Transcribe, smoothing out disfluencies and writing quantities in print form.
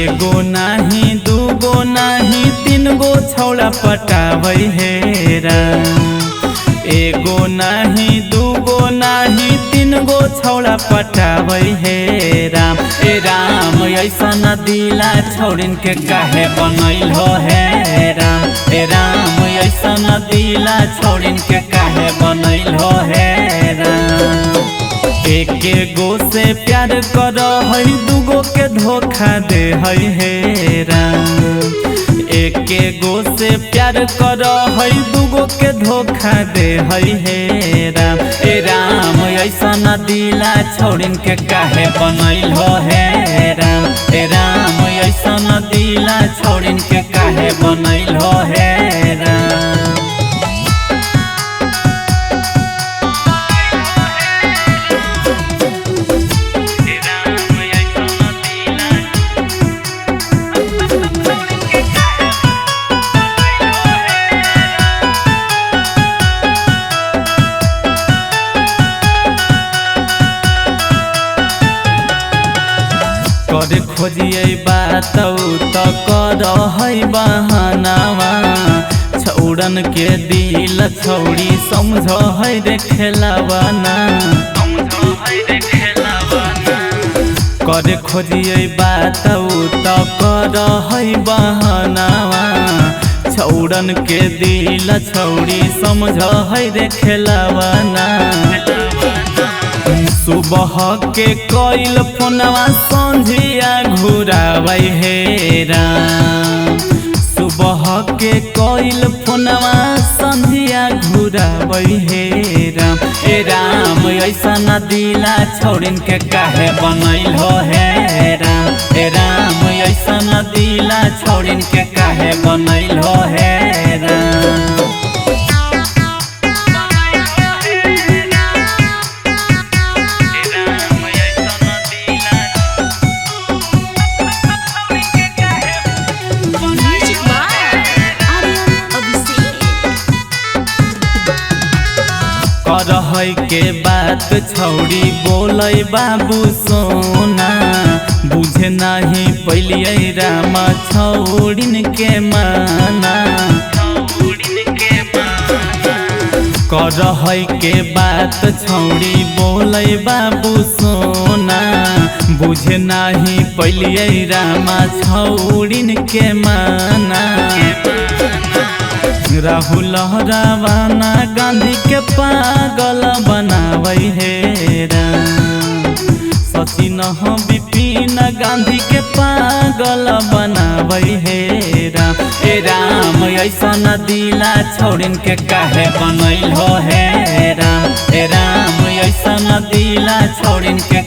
एगो नाही दूगो नाही तीन गो छौड़ा पटाबै हेरा। एगो नाही दूगो नाही तीन गो छौड़ा पटाबै हेरा। ए राम ऐसन दिला छौड़िन के काहे बनैल हो हेरा। ए राम ऐसन दिला छौड़िन के काहे बनैल हो हेरा। एके गो से प्यार कर है दूगो के धोखा दे है हेरा। एके गो से प्यार कर है दूगो के धोखा दे है हेरा। ए राम ऐसन दिला छौड़िन के काहे बनैल हो हेरा। ए राम ऐसन दिला छौड़िन के काहे बनैल हो हेरा। करे खोजिए बात तो कर है बहानावा। छौड़न के दिल छौड़ी समझ है रे खेलावाना। करे खोजिए बात तो कर है बहानावा। छौड़न के दिल छौड़ी समझ है रे खेलावाना। सुबह के कोइल फोनवा संझिया घुराबै हेरा। सुबह के कोइल फोनवा संझिया घुराबै हेरा। ए राम ऐसन दिला छौड़िन के काहे बनैल हो हेरा। ए राम ऐसन दिला छौड़िन के काहे बनैल हो हेरा। करहै के बात छौड़ी बोलै बाबू सोना। बुझे नहीं पलियै राम छौड़िन के माना। करहै के बात छौड़ी बोलै बाबू सोना। बुझे नहीं पलियै राम छौड़िन के माना। राहुल रावना गांधी के पागल बनाबै हेरा। सचिन विपिन गांधी के पागल बनाबै हेरा। ए राम ऐसन दिला छौड़िन के काहे बनैल हो हेरा। ए राम ऐसन दिला छौड़िन के